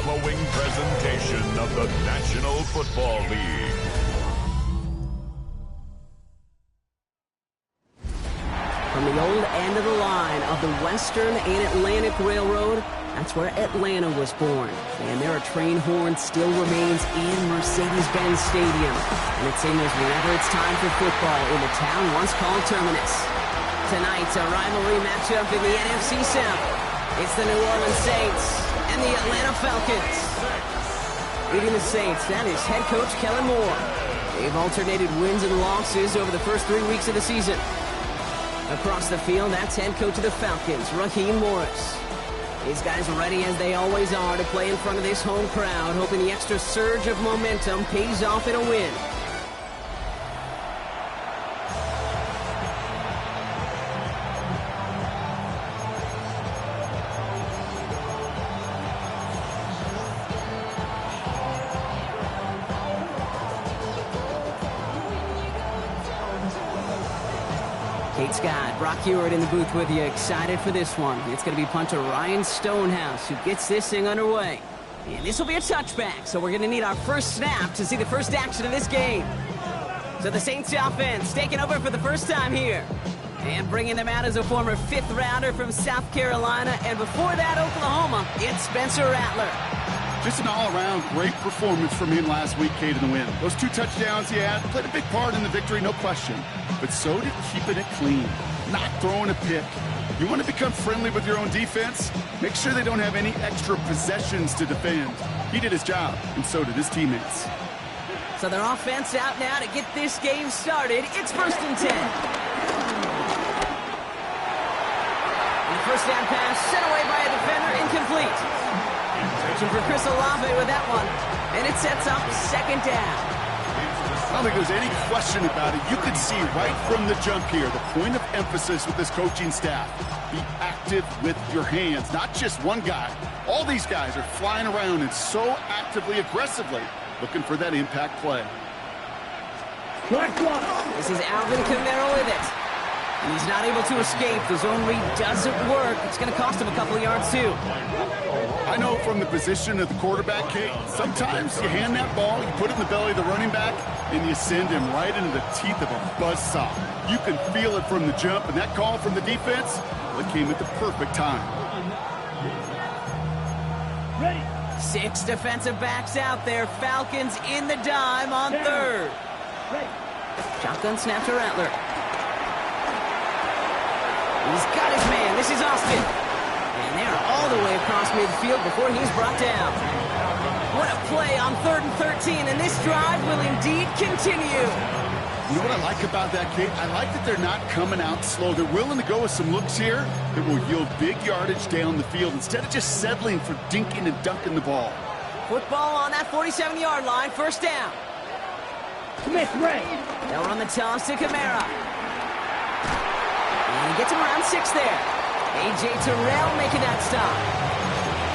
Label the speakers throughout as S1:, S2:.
S1: following presentation of the National Football League.
S2: From the old end of the line of the Western and Atlantic Railroad, that's where Atlanta was born. And there are train horns still remains in Mercedes-Benz Stadium. And it signals whenever it's time for football in the town once called Terminus. Tonight's a rivalry matchup in the NFC South. It's the New Orleans Saints and the Atlanta Falcons. Leading the Saints, that is head coach Kellen Moore. They've alternated wins and losses over the first 3 weeks of the season. Across the field, that's head coach of the Falcons, Raheem Morris. These guys are ready as they always are to play in front of this home crowd, hoping the extra surge of momentum pays off in a win. Kate Scott, Brock Heward in the booth with you, excited for this one. It's going to be punter Ryan Stonehouse who gets this thing underway. And this will be a touchback, so we're going to need our first snap to see the first action of this game. So the Saints offense taking over for the first time here. And bringing them out as a former fifth-rounder from South Carolina. And before that, Oklahoma, it's Spencer Rattler.
S3: Just an all-around great performance from him last week, Kate, in the win. Those 2 touchdowns he had played a big part in the victory, no question. But so did keeping it clean, not throwing a pick. You want to become friendly with your own defense? Make sure they don't have any extra possessions to defend. He did his job, and so did his teammates.
S2: So their offense out now to get this game started. It's 1st and 10. And the first down pass sent away by a defender, incomplete. Searching for Chris Olave with that one. And it sets up 2nd down.
S3: I don't think there's any question about it. You could see right from the jump here, the point of emphasis with this coaching staff. Be active with your hands, not just one guy. All these guys are flying around and so actively, aggressively looking for that impact play.
S2: This is Alvin Kamara with it. And he's not able to escape. The zone read doesn't work. It's going to cost him a couple of yards, too.
S3: I know from the position of the quarterback, Kate, sometimes you hand that ball, you put it in the belly of the running back, and you send him right into the teeth of a buzzsaw. You can feel it from the jump, and that call from the defense, well, it came at the perfect time.
S2: Ready. 6 defensive backs out there. Falcons in the dime on 3rd. Shotgun snap to Rattler. He's got his man. This is Austin. And they're all the way across midfield before he's brought down. What a play on 3rd and 13, and this drive will indeed continue.
S3: You know what I like about that, Kate? I like that they're not coming out slow. They're willing to go with some looks here that will yield big yardage down the field instead of just settling for dinking and dunking the ball.
S2: Football on that 47-yard line, 1st down. Smith Ray. They'll run the toss to Kamara. And he gets him around 6 there. A.J. Terrell making that stop.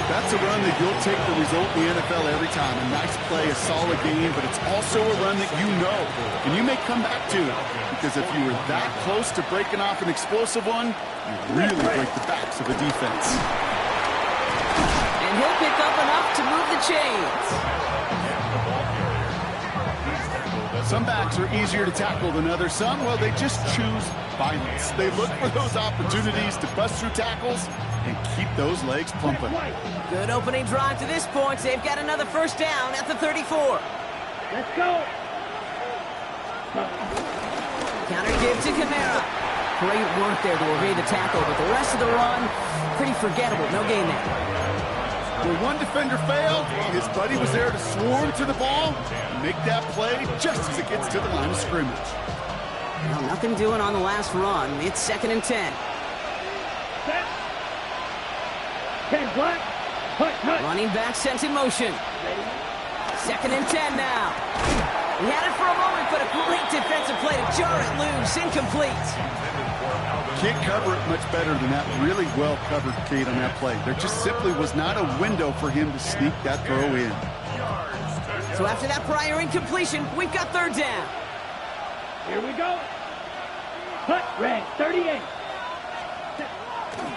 S3: That's a run that you'll take the result in the NFL every time. A nice play, a solid game, but it's also a run that you know, and you may come back to it. Because if you were that close to breaking off an explosive one, you really break the backs of the defense.
S2: And he'll pick up enough to move the chains.
S3: Some backs are easier to tackle than others. Some, well, they just choose violence. They look for those opportunities to bust through tackles and keep those legs pumping.
S2: Good opening drive to this point. They've got another 1st down at the 34. Let's go. Counter give to Kamara. Great work there to evade the tackle, but the rest of the run, pretty forgettable. No gain there.
S3: When one defender failed, his buddy was there to swarm to the ball and make that play just as it gets to the line of scrimmage.
S2: Well, nothing doing on the last run. It's 2nd and 10. Set. 10 black. Running back sent in motion. 2nd and 10 now. He had it for a moment, but a great defensive play to jar it loose. Incomplete.
S3: Can't cover it much better than that. Really well covered, Kate, on that play. There just simply was not a window for him to sneak that throw in.
S2: So after that prior incompletion, we've got 3rd down.
S4: Here we go. Punt, red, 38.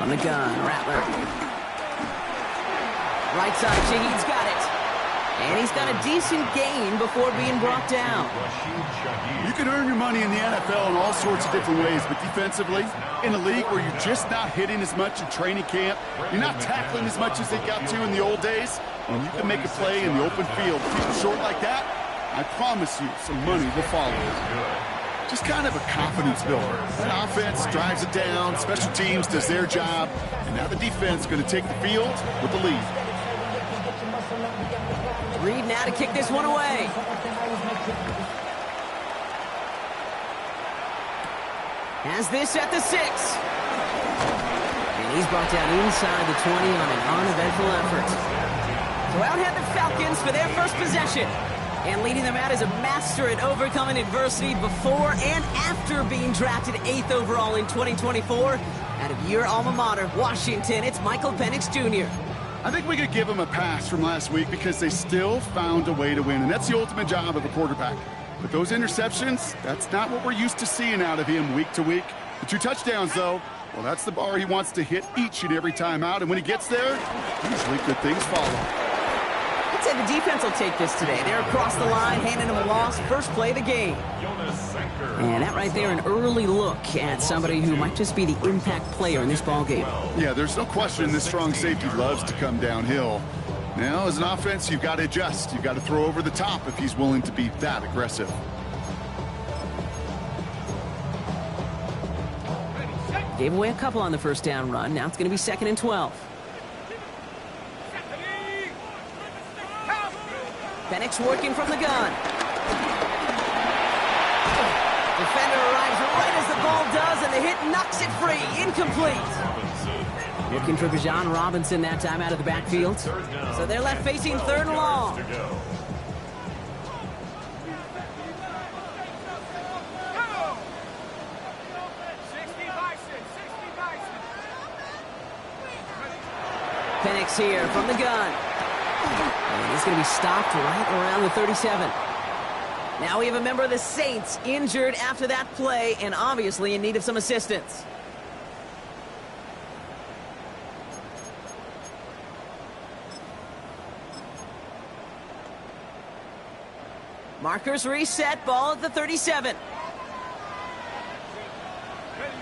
S2: On the gun, Rattler. Right side, Shaheed's got it. And he's got a decent gain before being brought down.
S3: You can earn your money in the NFL in all sorts of different ways, but defensively, in a league where you're just not hitting as much in training camp, you're not tackling as much as they got to in the old days, and you can make a play in the open field. People short like that, I promise you, some money will follow. Just kind of a confidence builder. That offense drives it down, special teams does their job, and now the defense is going to take the field with the lead.
S2: Reed now to kick this one away. Has this at the 6. And he's brought down inside the 20 on an uneventful effort. So out head the Falcons for their first possession. And leading them out as a master at overcoming adversity before and after being drafted 8th overall in 2024. Out of your alma mater, Washington, it's Michael Penix Jr.
S3: I think we could give them a pass from last week because they still found a way to win, and that's the ultimate job of a quarterback. But those interceptions, that's not what we're used to seeing out of him week to week. The 2 touchdowns, though, well, that's the bar he wants to hit each and every time out, and when he gets there, usually good things follow.
S2: I'd say the defense will take this today. They're across the line, handing him a loss, first play of the game. And that right there, an early look at somebody who might just be the impact player in this ballgame.
S3: Yeah, there's no question this strong safety loves to come downhill. Now, as an offense, you've got to adjust. You've got to throw over the top if he's willing to be that aggressive.
S2: Gave away a couple on the first down run. Now it's going to be 2nd and 12. Penix working from the gun. Defender arrives right as the ball does, and the hit knocks it free. Incomplete. Looking for Bijan Robinson that time out of the backfield. So they're left facing 3rd and long. Penix here from the gun. And he's going to be stopped right around the 37. Now we have a member of the Saints injured after that play and obviously in need of some assistance. Markers reset, ball at the 37.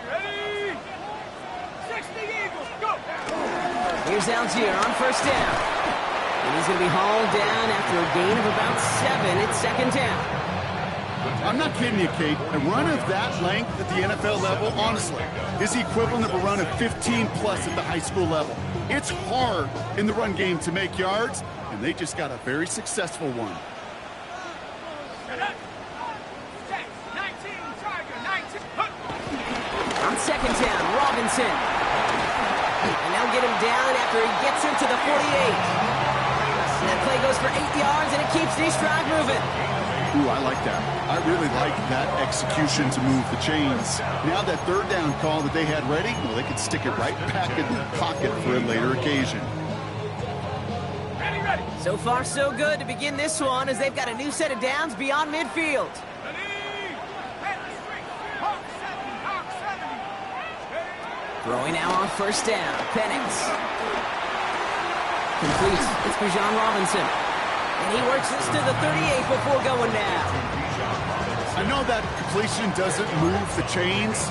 S4: Ready! 60 Eagles, go!
S2: Here's Algier on first down. And he's going to be hauled down after a gain of about 7 at 2nd down.
S3: I'm not kidding you, Kate. A run of that length at the NFL level, honestly, is the equivalent of a run of 15-plus at the high school level. It's hard in the run game to make yards, and they just got a very successful one.
S2: On 2nd down, Robinson. And they'll get him down after he gets into the 48. And that play goes for 8 yards, and it keeps this drive moving.
S3: Ooh, I like that. I really like that execution to move the chains. Now that 3rd down call that they had ready, well, they could stick it right back in their pocket for a later occasion.
S4: Ready!
S2: So far, so good to begin this one as they've got a new set of downs beyond midfield. Throwing now on first down. Penix. Complete. It's Bijan Robinson. And he works this to the 38 before going down.
S3: I know that completion doesn't move the chains.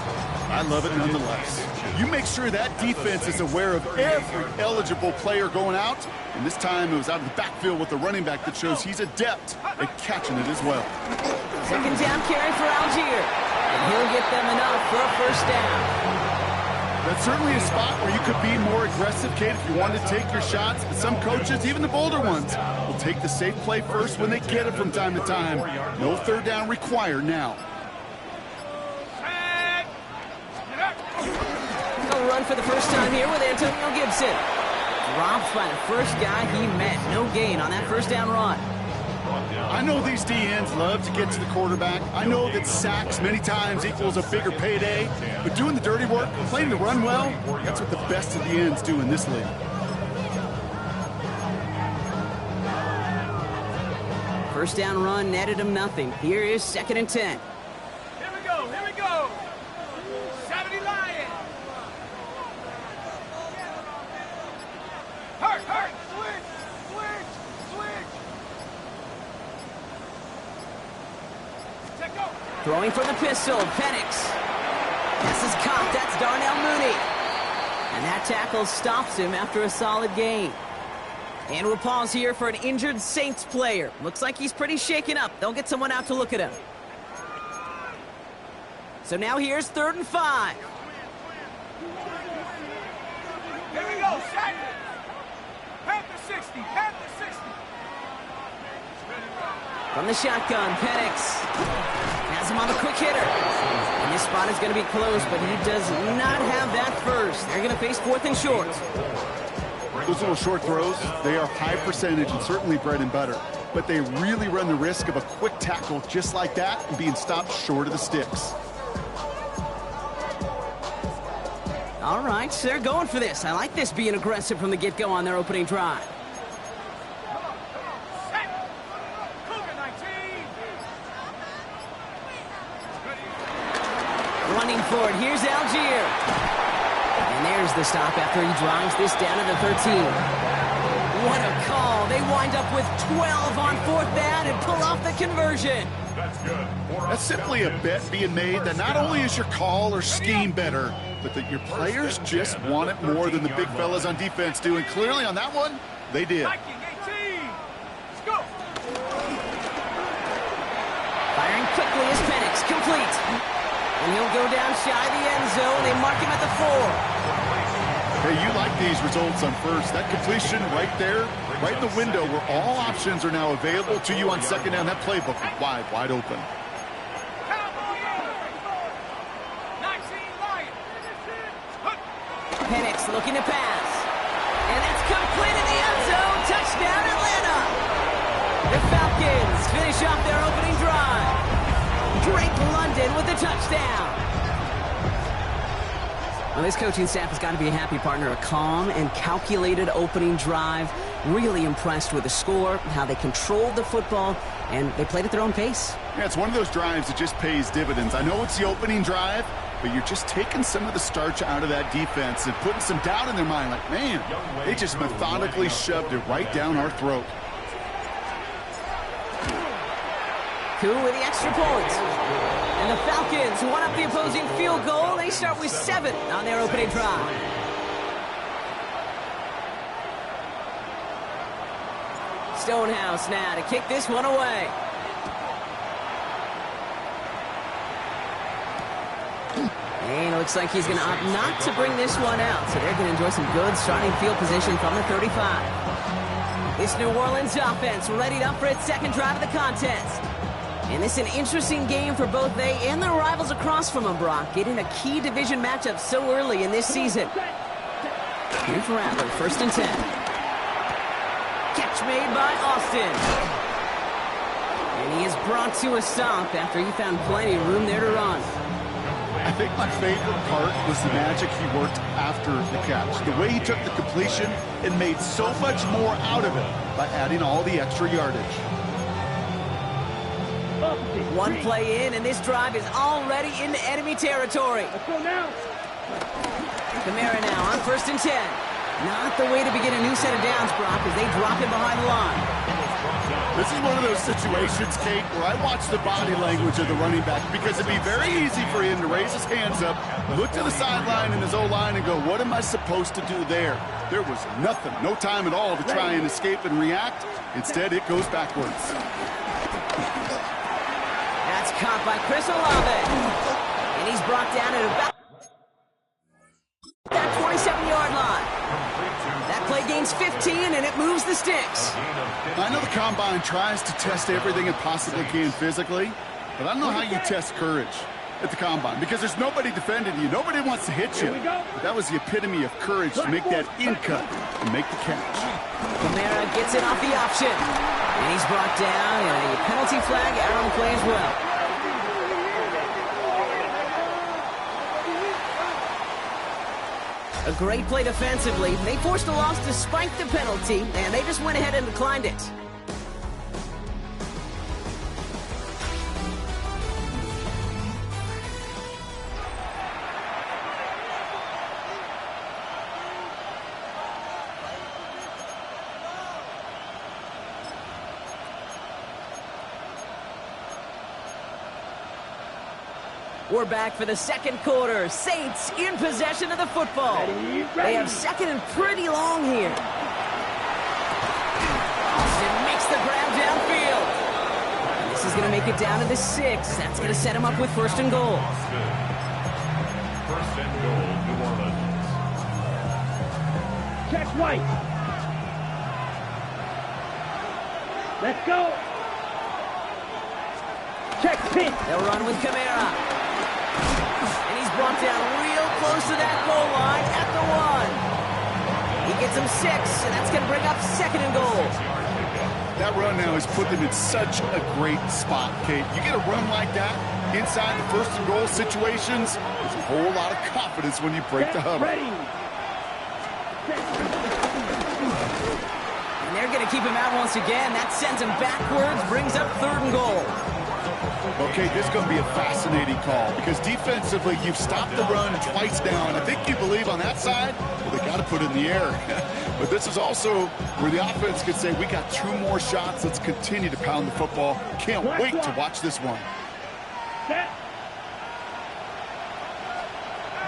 S3: I love it nonetheless. You make sure that defense is aware of every eligible player going out. And this time it was out of the backfield with the running back that shows he's adept at catching it as well.
S2: 2nd down carry for Algier. And he'll get them enough for a first down.
S3: That's certainly a spot where you could be more aggressive, Kate, if you wanted to take your shots. But some coaches, even the bolder ones, will take the safe play first when they get it from time to time. No 3rd down required now.
S2: He'll run for the first time here with Antonio Gibson. Dropped by the first guy he met. No gain on that first down run.
S3: I know these DNs love to get to the quarterback. I know that sacks many times equals a bigger payday. But doing the dirty work, playing the run well, that's what the best of the ends do in this league.
S2: First down run netted him nothing. Here is 2nd and 10.
S4: Here we go, 70 Lions. Hurt.
S2: Throwing from the pistol, Penix. This is caught. That's Darnell Mooney. And that tackle stops him after a solid gain. And we'll pause here for an injured Saints player. Looks like he's pretty shaken up. They'll get someone out to look at him. So now here's 3rd and 5.
S4: Here we go, set. Panther 60, Panther 60.
S2: From the shotgun, Penix has him on the quick hitter. And this spot is going to be close, but he does not have that first. They're going to face 4th and short.
S3: Those little short throws, they are high percentage and certainly bread and butter. But they really run the risk of a quick tackle just like that and being stopped short of the sticks.
S2: All right, so they're going for this. I like this being aggressive from the get-go on their opening drive. Running for it, here's Algier. And there's the stop after he drives this down to the 13. What a call. They wind up with 12 on 4th down and pull off the conversion.
S1: That's good.
S3: That's simply a bet being made that not only is your call or scheme better, but that your players just want it more than the big fellas on defense do. And clearly on that one, they did.
S4: Viking 18. Let's go.
S2: Firing quickly is Penix, complete. And he'll go down shy of the end zone. They mark him at the 4.
S3: Hey, you like these results on first. That completion right there, right in the window where all options are now available to you on 2nd down. That playbook is wide open.
S2: Penix looking to pass. And it's complete in the end zone. Touchdown, Atlanta. The Falcons finish off their opening drive. Drake London with the touchdown. Well, this coaching staff has got to be a happy partner. A calm and calculated opening drive. Really impressed with the score, how they controlled the football, and they played at their own pace.
S3: Yeah, it's one of those drives that just pays dividends. I know it's the opening drive, but you're just taking some of the starch out of that defense and putting some doubt in their mind. Like, man, they just methodically shoved it right down our throat.
S2: Koo with the extra point. And the Falcons won up the opposing field goal. They start with 7 on their opening drive. Stonehouse now to kick this one away. And it looks like he's going to opt not to bring this one out. So they're going to enjoy some good starting field position from the 35. This New Orleans offense readied up for its 2nd drive of the contest. And this is an interesting game for both they and their rivals across from them, Brock, getting a key division matchup so early in this season. Here for Rattler, 1st and 10. Catch made by Austin. And he is brought to a stop after he found plenty of room there to run.
S3: I think my favorite part was the magic he worked after the catch. The way he took the completion and made so much more out of it by adding all the extra yardage.
S2: One play in, and this drive is already into enemy territory.
S4: Let's go now.
S2: Kamara now on 1st and 10. Not the way to begin a new set of downs, Brock, as they drop him behind the line.
S3: This is one of those situations, Kate, where I watch the body language of the running back because it'd be very easy for him to raise his hands up, look to the sideline in his O-line and go, what am I supposed to do there? There was nothing, no time at all to try and escape and react. Instead, it goes backwards.
S2: That's caught by Chris Olave. And he's brought down at about that 27-yard line. That play gains 15, and it moves the sticks.
S3: I know the Combine tries to test everything it possibly can physically, but I don't know how you test courage at the Combine because there's nobody defending you. Nobody wants to hit you. But that was the epitome of courage to make that in-cut and make the catch.
S2: Kamara gets it off the option. And he's brought down, and a penalty flag out on the play as well. A great play defensively. They forced a loss despite the penalty, and they just went ahead and declined it. We're back for the second quarter. Saints in possession of the football. They have second and pretty long here. Austin makes the grab downfield. This is going to make it down to the 6. That's going to set him up with first and goal.
S1: First and goal, New Orleans.
S5: Check White. Let's go. Check Pitt.
S2: They'll run with Kamara. And he's brought down real close to that goal line at the 1. He gets him 6, and that's going to bring up second and goal.
S3: That run now has put them in such a great spot, Kate. You get a run like that inside the first and goal situations, there's a whole lot of confidence when you break the huddle.
S5: Ready.
S2: And they're going to keep him out once again. That sends him backwards, brings up third and goal.
S3: Okay, this is going to be a fascinating call because defensively, you've stopped the run twice down. I think you believe on that side, well, they got to put it in the air. But this is also where the offense could say, we got 2 more shots. Let's continue to pound the football. Can't wait to watch this one.
S5: Set.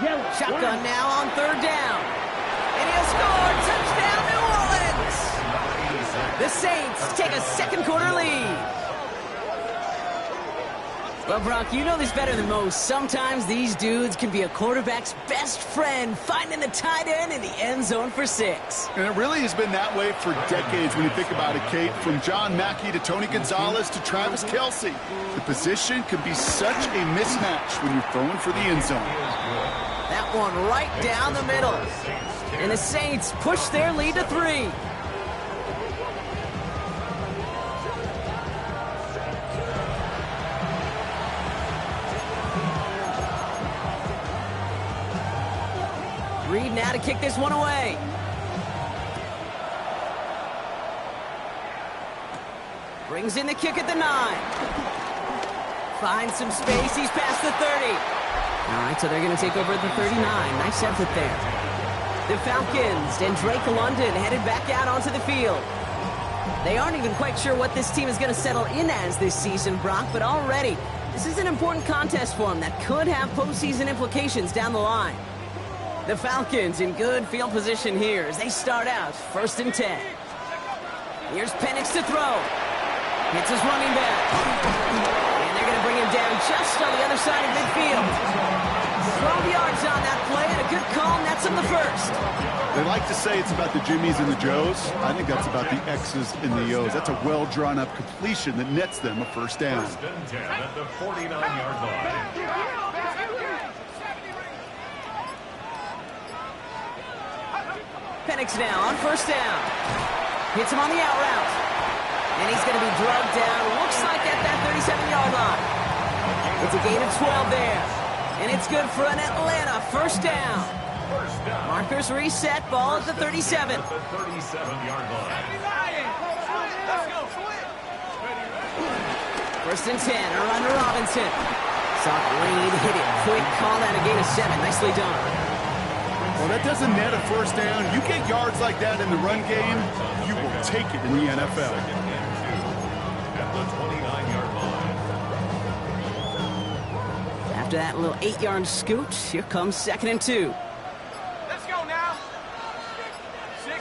S5: Yellow.
S2: Shotgun now on third down. And he'll score. Touchdown, New Orleans. The Saints take a second quarter lead. Well, Brock, you know this better than most. Sometimes these dudes can be a quarterback's best friend, finding the tight end in the end zone for 6.
S3: And it really has been that way for decades when you think about it, Kate. From John Mackey to Tony Gonzalez to Travis Kelce. The position can be such a mismatch when you're throwing for the end zone.
S2: That one right down the middle. And the Saints push their lead to 3. Reed now to kick this one away. Brings in the kick at the 9. Finds some space. He's past the 30. All right, so they're going to take over at the 39. Nice effort there. The Falcons and Drake London headed back out onto the field. They aren't even quite sure what this team is going to settle in as this season, Brock, but already this is an important contest for them that could have postseason implications down the line. The Falcons in good field position here as they start out first and 10. Here's Penix to throw. Hits his running back. And they're going to bring him down just on the other side of midfield. 12 yards on that play and a good call, and that's on the first.
S3: They like to say it's about the Jimmies and the Joes. I think that's about the X's and the O's. That's a well-drawn-up completion that nets them a first down.
S1: First and 10 at the 49-yard line.
S2: Penix now on first down. Hits him on the out route. And he's going to be drugged down. Looks like at that 37-yard line. It's a gain of 12 there. And it's good for an Atlanta first down. Markers reset, ball at the 37.
S1: At the 37-yard line.
S2: First and 10, around to Robinson. Soft Reed hit it quick, call that a gain of 7. Nicely done.
S3: Well, that doesn't net a first down. You get yards like that in the run game, you will take it in the NFL.
S1: At the 29-yard line.
S2: After that little 8-yard scoot, here comes second and 2.
S4: Let's go now. 6.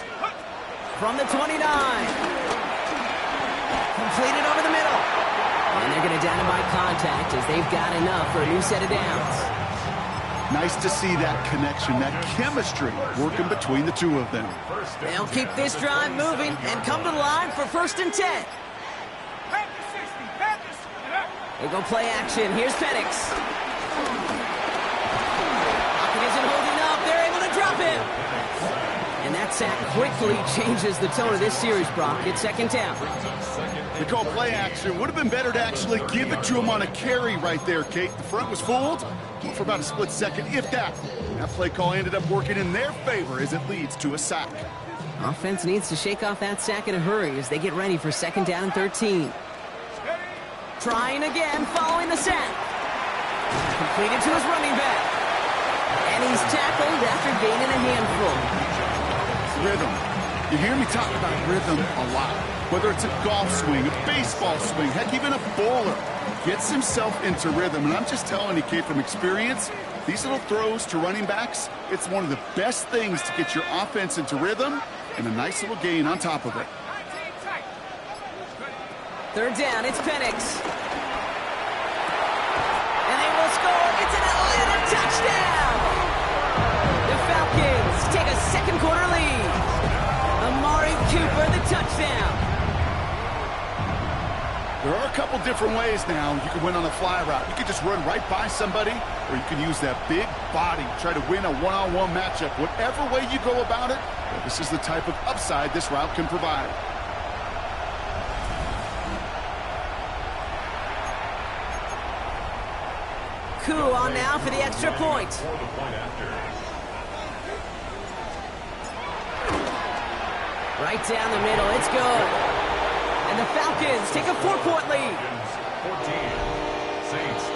S2: From the 29. Completed over the middle. And they're going to down him by contact as they've got enough for a new set of downs.
S3: Nice to see that connection, that chemistry working between the two of them.
S2: They'll keep this drive moving and come to the line for first and 10. They go play action. Here's Penix. Pocket isn't holding up. They're able to drop him. And that sack quickly changes the tone of this series, Brock. It's second down.
S3: They call play action. Would have been better to actually give it to him on a carry right there, Kate. The front was fooled for about a split second, if that. That play call ended up working in their favor as it leads to a sack.
S2: Offense needs to shake off that sack in a hurry as they get ready for second down and 13. Trying again following the sack. Completed to his running back. And he's tackled after gaining a handful.
S3: Rhythm. You hear me talk about rhythm a lot. Whether it's a golf swing, a baseball swing, heck, even a bowler, gets himself into rhythm. And I'm just telling you, Kate, from experience, these little throws to running backs, it's one of the best things to get your offense into rhythm and a nice little gain on top of it.
S2: Third down, it's Penix. And they will score. It's an Atlanta touchdown. The Falcons take a second quarter lead. Amari Cooper, the touchdown.
S3: There are a couple different ways now. You can win on a fly route. You can just run right by somebody, or you can use that big body, try to win a one-on-one matchup. Whatever way you go about it, well, this is the type of upside this route can provide.
S2: Koo on now for the extra point. Right down the middle, it's good. And the Falcons take a 4-point lead.
S1: 14, Saints 10.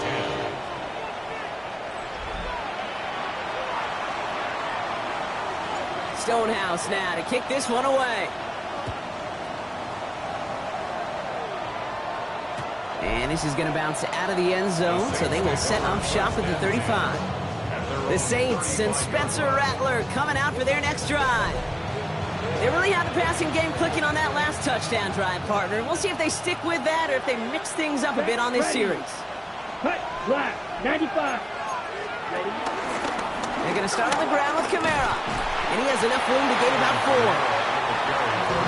S2: Stonehouse now to kick this one away. And this is going to bounce out of the end zone, so they will set up shop at the 35. The Saints and Spencer Rattler coming out for their next drive. They really have the passing game clicking on that last touchdown drive, partner. We'll see if they stick with that or if they mix things up a bit on this series.
S5: Cut, black, 95. Ready?
S2: They're going to start on the ground with Kamara. And he has enough room to gain about 4.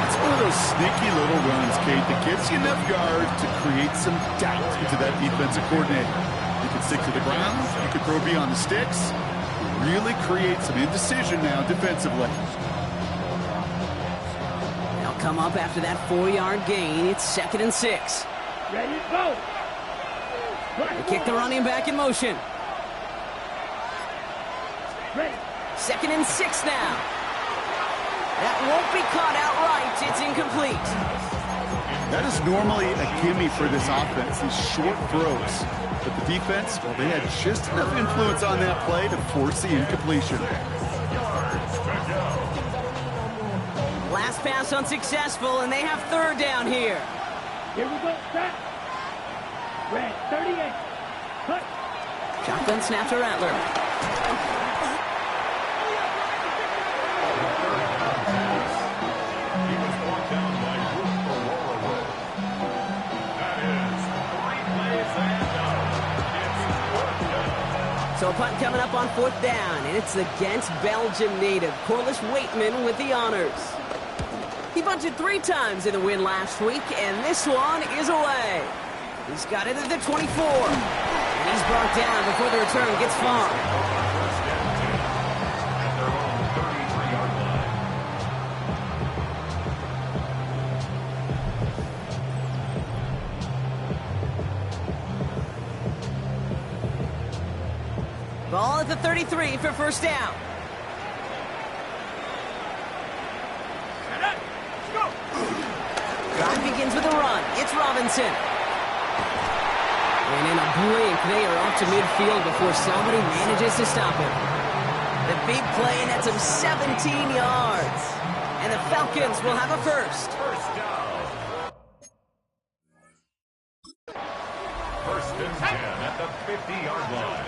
S3: It's one of those sneaky little runs, Kate, that gets you enough yards to create some doubt into that defensive coordinator. You can stick to the ground. You can throw beyond the sticks. Really create some indecision now defensively.
S2: They'll come up after that 4-yard gain. It's 2nd and 6.
S5: Ready, go.
S2: They kick the running back in motion.
S5: Ready.
S2: 2nd and 6 now. That won't be caught outright. It's incomplete.
S3: That is normally a gimme for this offense, these short throws. But the defense, well, they had just enough influence on that play to force the incompletion.
S2: Last pass unsuccessful, and they have 3rd down here.
S5: Here we go, set. Red, 38. Cut.
S2: Shotgun snap to Rattler. So a punt coming up on 4th down, and it's against Belgian native Corliss Waitman with the honors. He bunted 3 times in the win last week, and this one is away. He's got it at the 24, and he's brought down before the return gets far. Ball at the 33 for 1st down. Drive begins with a run. It's Robinson. And in a blink, they are off to midfield before somebody manages to stop him. The big play, and that's him 17 yards. And the Falcons will have a first.
S1: First down. 1st and 10 at the 50-yard line.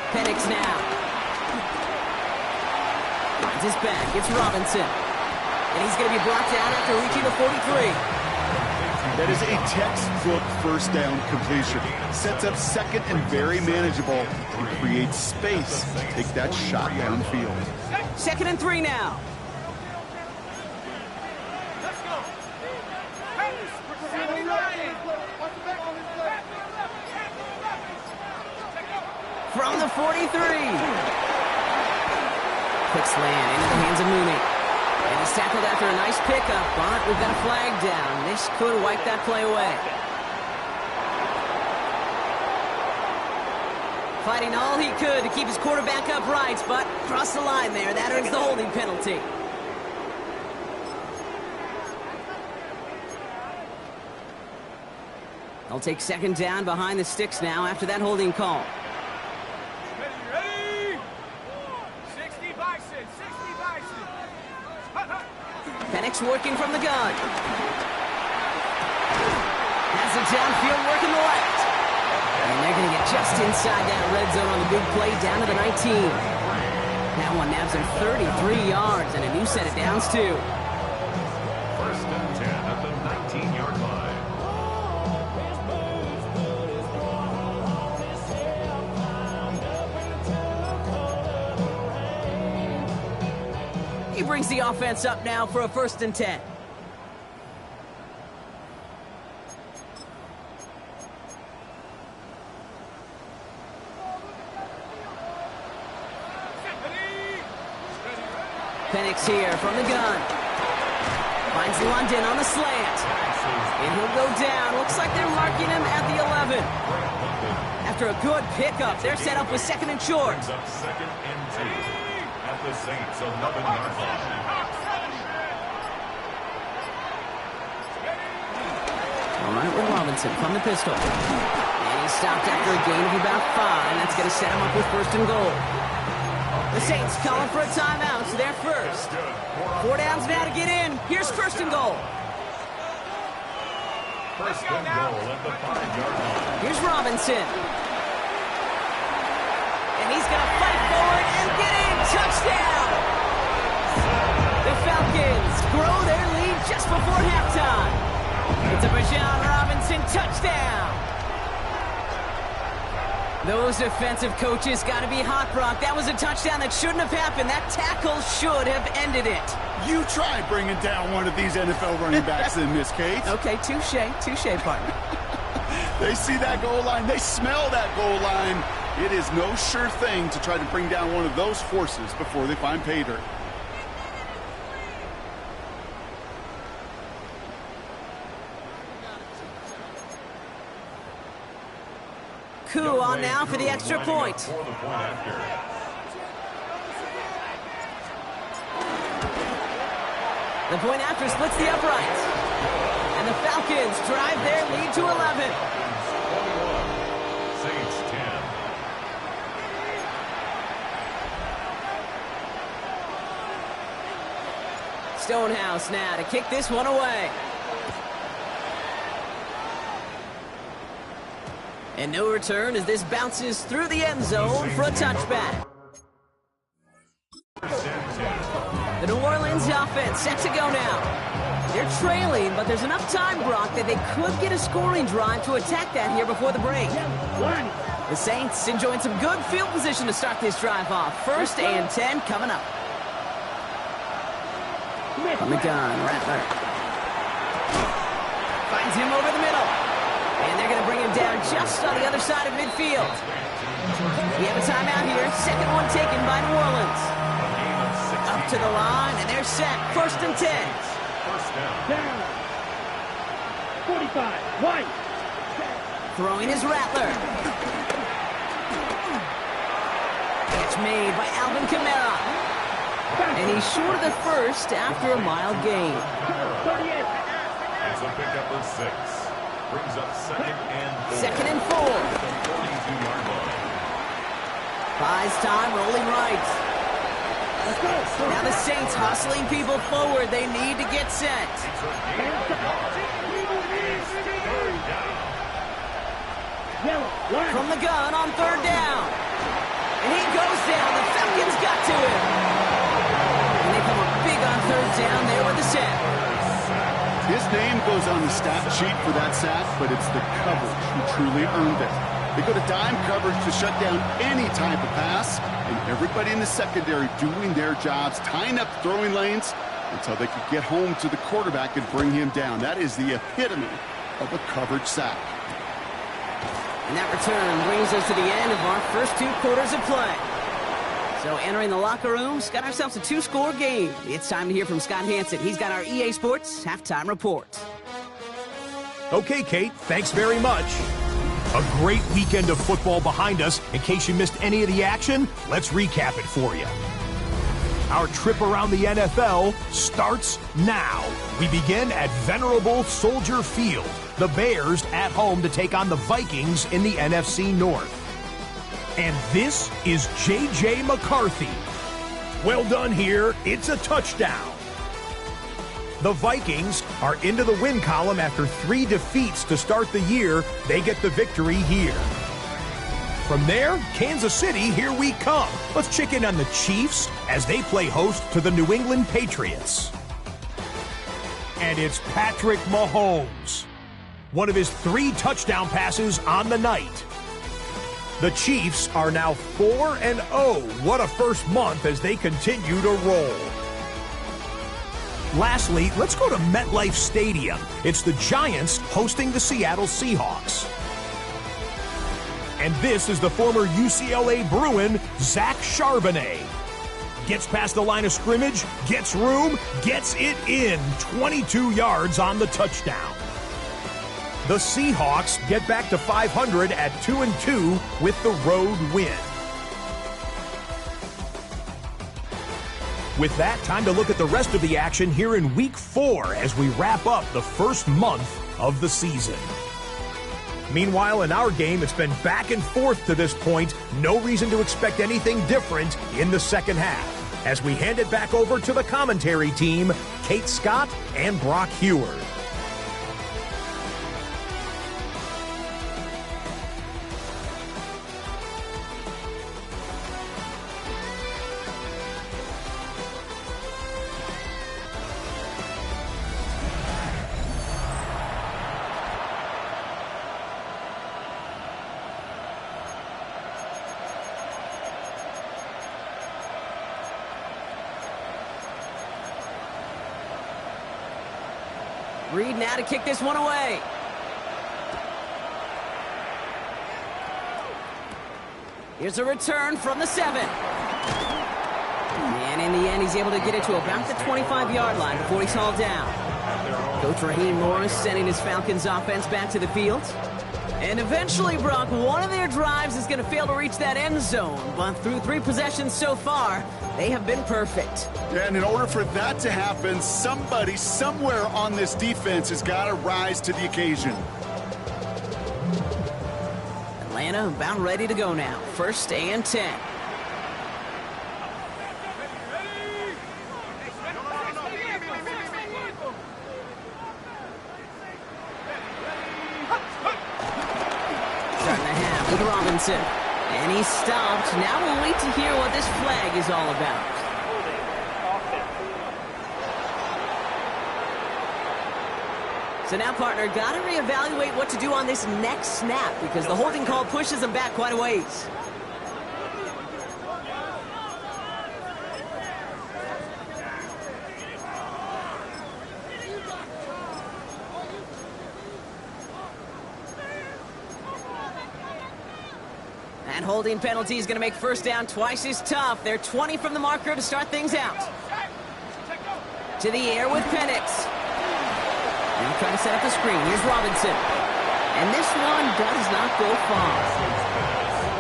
S2: Penix now. Finds his back. It's Robinson. And he's going to be brought down after reaching the 43.
S3: That is a textbook 1st down completion. Sets up 2nd and very manageable and creates space to take that shot downfield.
S2: 2nd and 3 now.
S4: Let's go.
S2: From the 43. Quick slant into the hands of Mooney. And he's tackled after a nice pickup, but we've got a flag down. This could wipe that play away. Fighting all he could to keep his quarterback upright, but crossed the line there. That earns the holding penalty. They'll take 2nd down behind the sticks now after that holding call.
S4: Ready? 60 Bison, 60 Bison.
S2: Penix working from the gun. Has it downfield working the left. And they're going to get just inside that red zone on the big play down to the 19. That one nabs him 33 yards and a new set of downs, too.
S1: First and 10 at the 19-yard line.
S2: He brings the offense up now for a first and 10. Penix here from the gun. Finds London on the slant. And he'll go down. Looks like they're marking him at the 11. After a good pickup, they're set up with second and short.
S1: Brings up second and 2 at the Saints' 11-yard line.
S2: All right, with Robinson from the pistol. And he's stopped after a gain of about 5. That's going to set him up with first and goal. The Saints calling for a timeout, so they're first. 4 downs now to get in. Here's first and goal.
S1: First and goal at the 5-yard line.
S2: Here's Robinson. And he's going to fight forward and get in. Touchdown! The Falcons grow their lead just before halftime. It's a Bijan Robinson touchdown. Those defensive coaches got to be hot, Brock. That was a touchdown that shouldn't have happened. That tackle should have ended it.
S3: You try bringing down one of these NFL running backs in this case.
S2: Okay, touche, partner.
S3: They see that goal line. They smell that goal line. It is no sure thing to try to bring down one of those horses before they find pay dirt.
S2: Coup on now for the extra point. The point after splits the uprights. And the Falcons drive their lead to 11.
S1: Saints 10.
S2: Stonehouse now to kick this one away. And no return as this bounces through the end zone for a touchback. The New Orleans offense set to go now. They're trailing, but there's enough time, Brock, that they could get a scoring drive to attack that here before the break. The Saints enjoying some good field position to start this drive off. First and 10 coming up. From the gun, Rattler. Finds him over the middle. And they're going to bring him down just on the other side of midfield. We have a timeout here. Second one taken by New Orleans. Up to the line, and they're set. First and 10.
S1: First
S5: Down. 45. White.
S2: Throwing is Rattler. Catch made by Alvin Kamara. And he's short of the first after a mild gain.
S5: 38.
S1: It's a pickup of 6. Brings up second and 4.
S2: Second and 4.
S1: 42-yard line.
S2: Buys time, rolling right.
S5: Let's go.
S2: Now the Saints hustling people forward. They need to get set.
S5: Yellow. Line.
S2: From the gun on third down. And he goes down. The Falcons got to him. And they come up big on third down there with the sack.
S3: His name goes on the stat sheet for that sack, but it's the coverage who truly earned it. They go to dime coverage to shut down any type of pass, and everybody in the secondary doing their jobs, tying up throwing lanes until they could get home to the quarterback and bring him down. That is the epitome of a coverage sack.
S2: And that return brings us to the end of our first 2 quarters of play. So entering the locker rooms, got ourselves a 2-score game. It's time to hear from Scott Hansen. He's got our EA Sports halftime report.
S6: Okay, Kate, thanks very much. A great weekend of football behind us. In case you missed any of the action, let's recap it for you. Our trip around the NFL starts now. We begin at venerable Soldier Field. The Bears at home to take on the Vikings in the NFC North. And this is J.J. McCarthy. Well done here. It's a touchdown. The Vikings are into the win column after 3 defeats to start the year. They get the victory here. From there, Kansas City, here we come. Let's check in on the Chiefs as they play host to the New England Patriots. And it's Patrick Mahomes. One of his 3 touchdown passes on the night. The Chiefs are now 4-0. What a first month as they continue to roll. Lastly, let's go to MetLife Stadium. It's the Giants hosting the Seattle Seahawks. And this is the former UCLA Bruin, Zach Charbonnet. Gets past the line of scrimmage, gets room, gets it in. 22 yards on the touchdown. The Seahawks get back to 500 at 2-2 with the road win. With that, time to look at the rest of the action here in Week 4 as we wrap up the first month of the season. Meanwhile, in our game, it's been back and forth to this point. No reason to expect anything different in the second half. As we hand it back over to the commentary team, Kate Scott and Brock Heward.
S2: Reed now to kick this one away. Here's a return from the 7. And in the end, he's able to get it to about the 25-yard line before he's hauled down. Coach Raheem Morris sending his Falcons offense back to the field. And eventually, Brock, one of their drives is going to fail to reach that end zone. But through 3 possessions so far, they have been perfect.
S3: And in order for that to happen, somebody somewhere on this defense has got to rise to the occasion.
S2: Atlanta about ready to go now. 1st and 10. With Robinson. And he's stopped. Now we'll wait to hear what this flag is all about. So now, partner, got to reevaluate what to do on this next snap because the holding call pushes them back quite a ways. And holding penalty is going to make 1st down twice as tough. They're 20 from the marker to start things out. To the air with Penix. Now trying to set up the screen. Here's Robinson. And this one does not go far.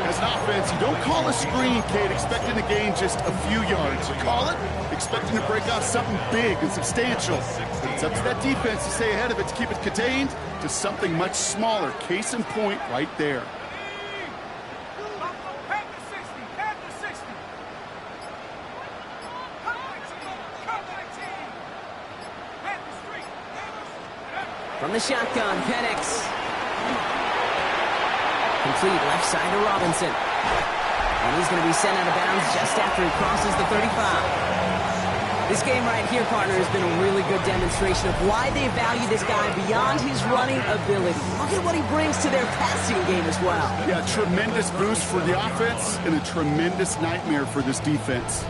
S3: As an offense, you don't call a screen, Kate, expecting to gain just a few yards. You call it expecting to break off something big and substantial. But it's up to that defense to stay ahead of it, to keep it contained to something much smaller. Case in point right there.
S2: From the shotgun, Penix. Complete left side to Robinson. And he's going to be sent out of bounds just after he crosses the 35. This game right here, partner, has been a really good demonstration of why they value this guy beyond his running ability. Look at what he brings to their passing game as well.
S3: Yeah, tremendous boost for the offense and a tremendous nightmare for this defense.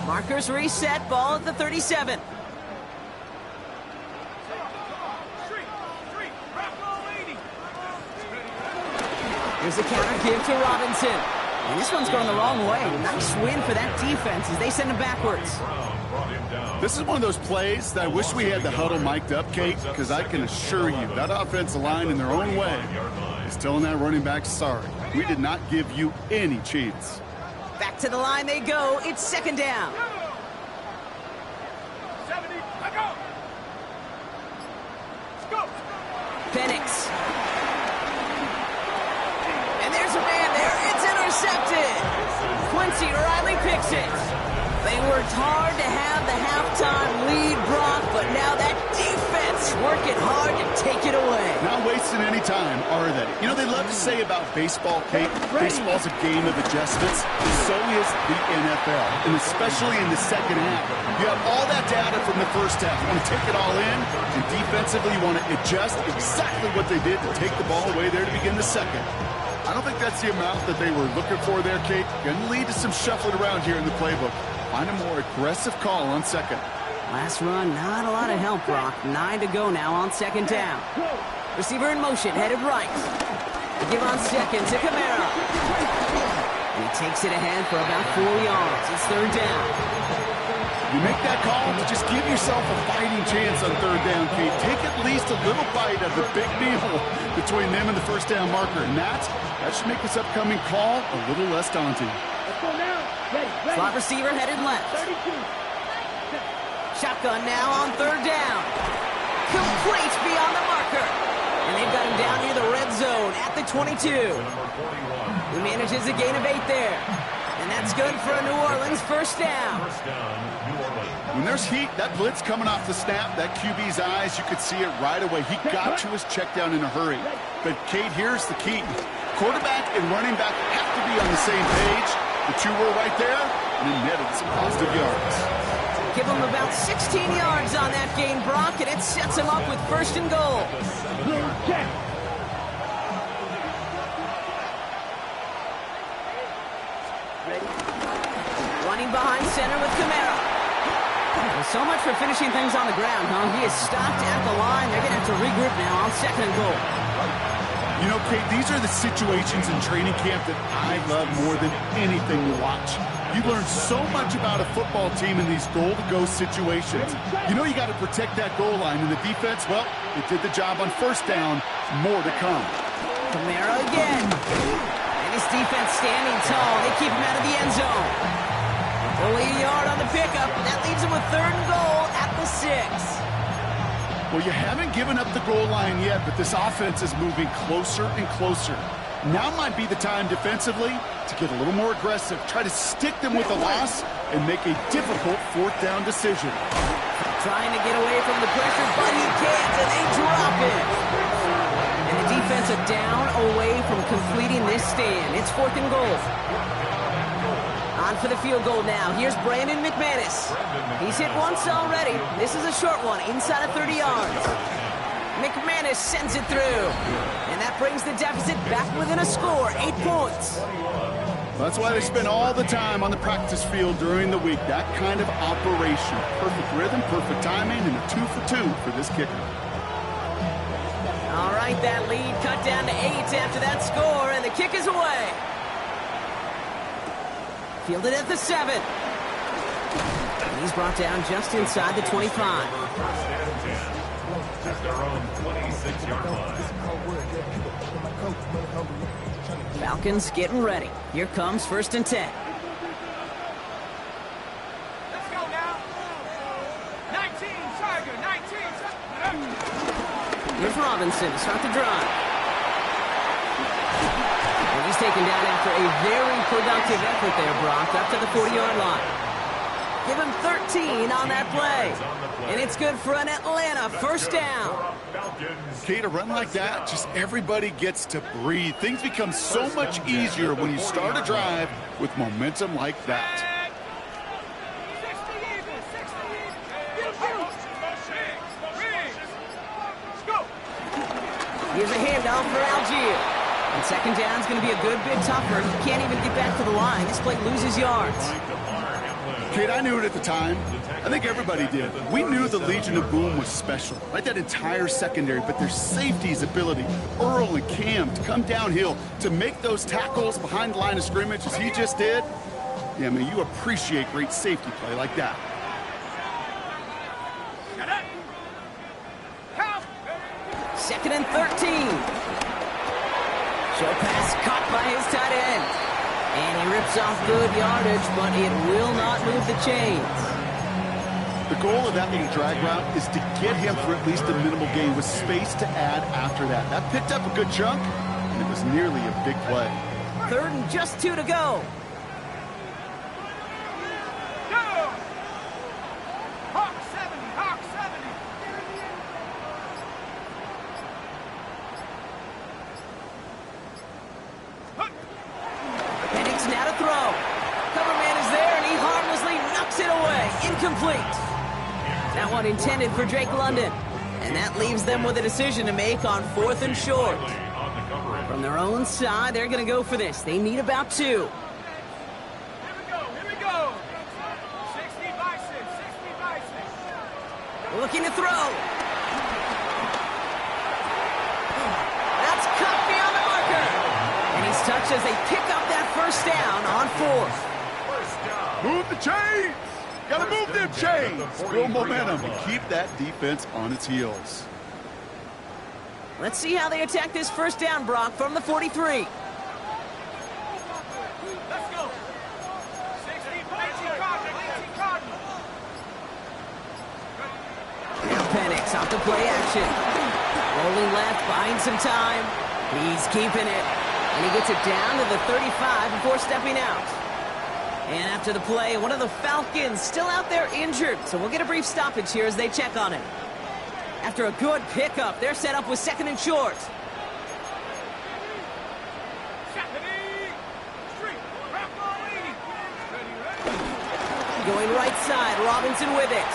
S2: Markers reset, ball at the 37. Here's a counter give to Robinson. And this one's going the wrong way. Nice win for that defense as they send him backwards.
S3: This is one of those plays that I wish we had the huddle mic'd up, Kate, because I can assure you that offensive line in their own way is telling that running back, sorry, we did not give you any chance.
S2: Back to the line they go. It's 2nd down.
S4: 70, let go. Let's go.
S2: Penix. And there's a man there. It's intercepted. concede. Riley picks it. They worked hard to have the halftime lead, Brock, but now that defense working hard to take it away.
S3: Not wasting any time, are they? You know, they love to say about baseball, Kate, baseball's a game of adjustments. So is the NFL, and especially in the second half. You have all that data from the first half. You want to take it all in, and defensively you want to adjust exactly what they did to take the ball away there to begin the second. I don't think that's the amount that they were looking for there, Kate. Going to lead to some shuffling around here in the playbook. Find a more aggressive call on second.
S2: Last run, not a lot of help, Brock. 9 to go now on second down. Receiver in motion, headed right. They give on second to Kamara. And he takes it ahead for about 4 yards. It's third down.
S3: You make that call to just give yourself a fighting chance on third down, Kate. Take at least a little bite of the big meal between them and the first down marker. And that should make this upcoming call a little less daunting.
S5: Let's go now. Ready.
S2: Slot receiver headed left.
S5: 32.
S2: Shotgun now on third down. Complete beyond the marker. And they've got him down near the red zone at the 22. He manages a gain of 8 there. And that's good for a New Orleans first down.
S3: When there's heat, that blitz coming off the snap, that QB's eyes, you could see it right away. He got to his check down in a hurry. But, Kate, here's the key. Quarterback and running back have to be on the same page. The two were right there, and he netted some positive yards.
S2: Give him about 16 yards on that gain, Brock, and it sets him up with first and goal.
S5: Check.
S2: Running behind center with Kamara. Well, so much for finishing things on the ground, huh? He is stopped at the line. They're going to have to regroup now on second and goal.
S3: You know, Kate, these are the situations in training camp that I love more than anything to watch. You learn so much about a football team in these goal-to-go situations. You know you got to protect that goal line, and the defense, well, it did the job on first down. More to come.
S2: Kamara again. And his defense standing tall. They keep him out of the end zone. Only a yard on the pickup. That leaves him with third and goal at the 6.
S3: Well, you haven't given up the goal line yet, but this offense is moving closer and closer. Now might be the time defensively to get a little more aggressive. Try to stick them with a loss and make a difficult fourth down decision.
S2: Trying to get away from the pressure, but he can't, and they drop it. And the defense are down away from completing this stand. It's fourth and goal. On for the field goal now. Here's Brandon McManus. He's hit once already. This is a short one, inside of 30 yards. McManus sends it through. And that brings the deficit back within a score, 8 points.
S3: That's why they spend all the time on the practice field during the week. That kind of operation. Perfect rhythm, perfect timing, and a 2 for 2 for this kicker.
S2: All right, that lead cut down to 8 after that score, and the kick is away. Fielded at the 7. He's brought down just inside the 25.
S1: At their own 26-yard line.
S2: Falcons getting ready. Here comes first and 10.
S4: Let's go now. 19, Tiger, 19.
S2: Here's Robinson to start the drive. And he's taken down after a very productive effort there, Brock, up to the 40-yard line. Give him 13 on that play. And it's good for an Atlanta first down.
S3: Kate, a run like that, just everybody gets to breathe. Things become so much easier when you start a drive with momentum like that.
S4: 60 even, 60 even. Let's go.
S2: Here's a handoff for Algier. And second down is going to be a good bit tougher. He can't even get back to the line. This play loses yards.
S3: Kate, I knew it at the time. I think everybody did. We knew the Legion of Boom was special, right? That entire secondary, but their safety's ability, Earl and Cam, to come downhill, to make those tackles behind the line of scrimmage as he just did. Yeah, I mean, you appreciate great safety play like that.
S2: Second and 13. Show pass caught by his tight end. And he rips off good yardage, but it will not move the chains.
S3: The goal of that little drag route is to get him for at least a minimal gain with space to add after that. That picked up a good chunk, and it was nearly a big play.
S2: Third and just 2 to go. now to throw. Cover man is there, and he harmlessly knocks it away. Incomplete. That one intended for Drake London. And that leaves them with a decision to make on 4th and short. From their own side, they're going to go for this. They need about 2.
S4: Here we go. 60 by 6.
S2: Looking to throw. That's cut beyond the marker. And he's touched as they pick up that first down on 4th.
S3: Move the chains! Gotta move them chains! Build momentum and keep that defense on its heels.
S2: Let's see how they attack this first down, Brock, from the 43.
S4: Let's go. 60 by 18 Cardinals.
S2: Now Penix off the play action. Rolling left, buying some time. He's keeping it. And he gets it down to the 35 before stepping out. And after the play, one of the Falcons still out there injured. So we'll get a brief stoppage here as they check on him. After a good pickup, they're set up with 2nd and short. Going right side, Robinson with it.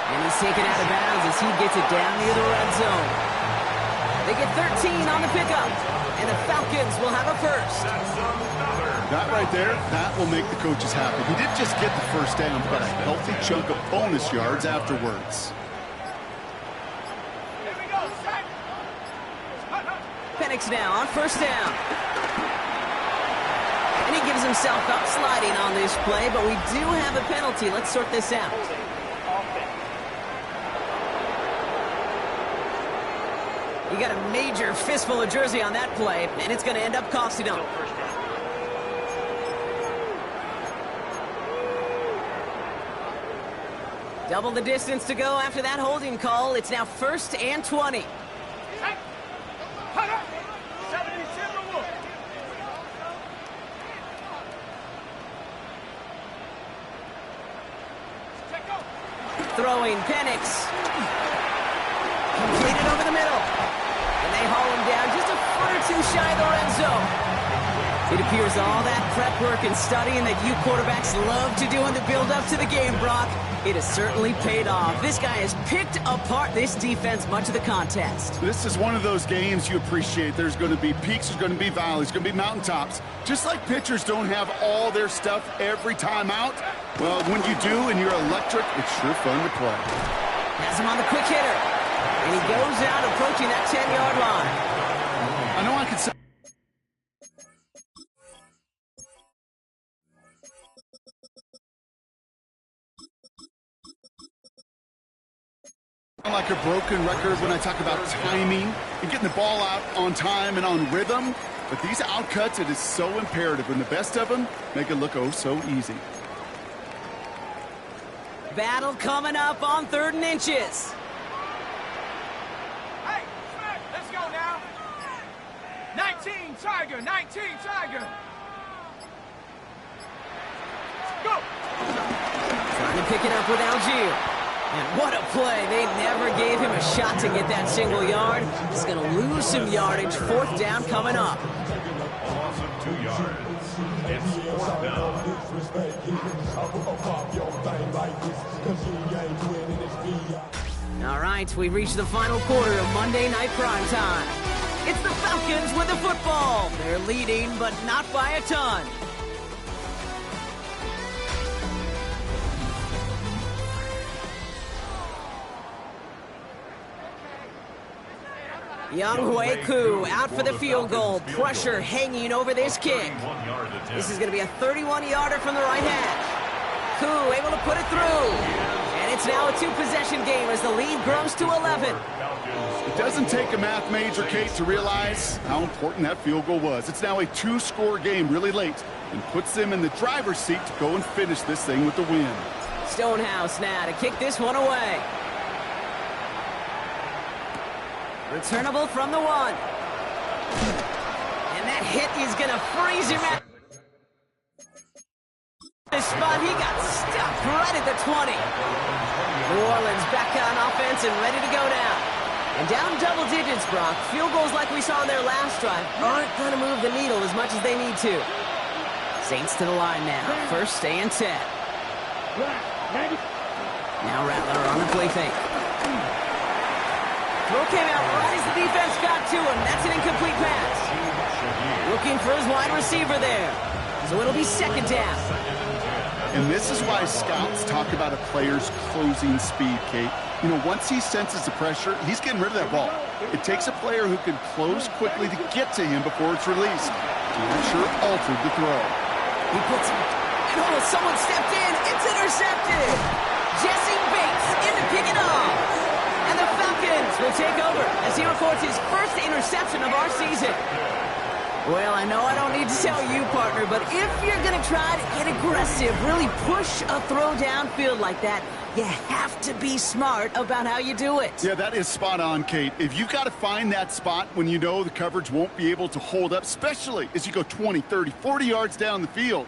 S2: And he's taken out of bounds as he gets it down near the red zone. They get 13 on the pickup, and the Falcons will have a first.
S3: That right there, that will make the coaches happy. He didn't just get the first down, but a healthy chunk of bonus yards afterwards.
S4: Here we go, set.
S2: Penix now on first down. And he gives himself up sliding on this play, but we do have a penalty. Let's sort this out. You got a major fistful of jersey on that play, and it's going to end up costing him. Double the distance to go after that holding call. It's now 1st and 20. Throwing Penix. Completed over the middle. And they haul him down just a foot or 2 shy of the red zone. It appears all that prep work and studying that you quarterbacks love to do in the build-up to the game, Brock, it has certainly paid off. This guy has picked apart this defense much of the contest.
S3: This is one of those games you appreciate. There's going to be peaks, there's going to be valleys, there's going to be mountaintops. Just like pitchers don't have all their stuff every time out, well, when you do and you're electric, it's sure fun to play.
S2: Has him on the quick hitter. And he goes out approaching that 10-yard line.
S3: I know I could say like a broken record when I talk about timing and getting the ball out on time and on rhythm. But these outcuts, it is so imperative. And the best of them make it look oh so easy.
S2: Battle coming up on 3rd and inches.
S4: Hey, let's go now. 19 Tiger, 19 Tiger. Go.
S2: Trying to pick it up with Algier. And what a play. They never gave him a shot to get that single yard. He's going to lose some yardage. 4th down coming up.
S1: Loss of 2 yards. It's 4th down.
S2: All right, we reached the final quarter of Monday Night Primetime. It's the Falcons with the football. They're leading, but not by a ton. Younghoe Koo out for the field goal. Pressure hanging over this kick. This is going to be a 31-yarder from the right hash. Koo able to put it through. And it's now a 2-possession game as the lead grows to 11.
S3: It doesn't take a math major, Kate, to realize how important that field goal was. It's now a 2-score game really late and puts them in the driver's seat to go and finish this thing with the win.
S2: Stonehouse now to kick this one away. Returnable from the 1. And that hit is going to freeze him out. The spot, he got stuck right at the 20. New Orleans back on offense and ready to go down. And down double digits, Brock. Field goals like we saw in their last drive aren't going to move the needle as much much as they need to. Saints to the line now. 1st and 10. Now Rattler on the play fake. Throw came out right as the defense got to him. That's an incomplete pass. Looking for his wide receiver there. So it'll be 2nd down.
S3: And this is why scouts talk about a player's closing speed, Kate. You know, once he senses the pressure, he's getting rid of that ball. It takes a player who can close quickly to get to him before it's released. I'm sure altered the throw.
S2: He puts it, and oh, someone stepped in. It's intercepted. Jesse Bates in to pick it off. And the Falcons will take over as he records his 1st interception of our season. Well, I know I don't need to tell you, partner, but if you're going to try to get aggressive, really push a throw downfield like that, you have to be smart about how you do it. Yeah,
S3: that is spot on, Kate. If you've got to find that spot when you know the coverage won't be able to hold up, especially as you go 20, 30, 40 yards down the field.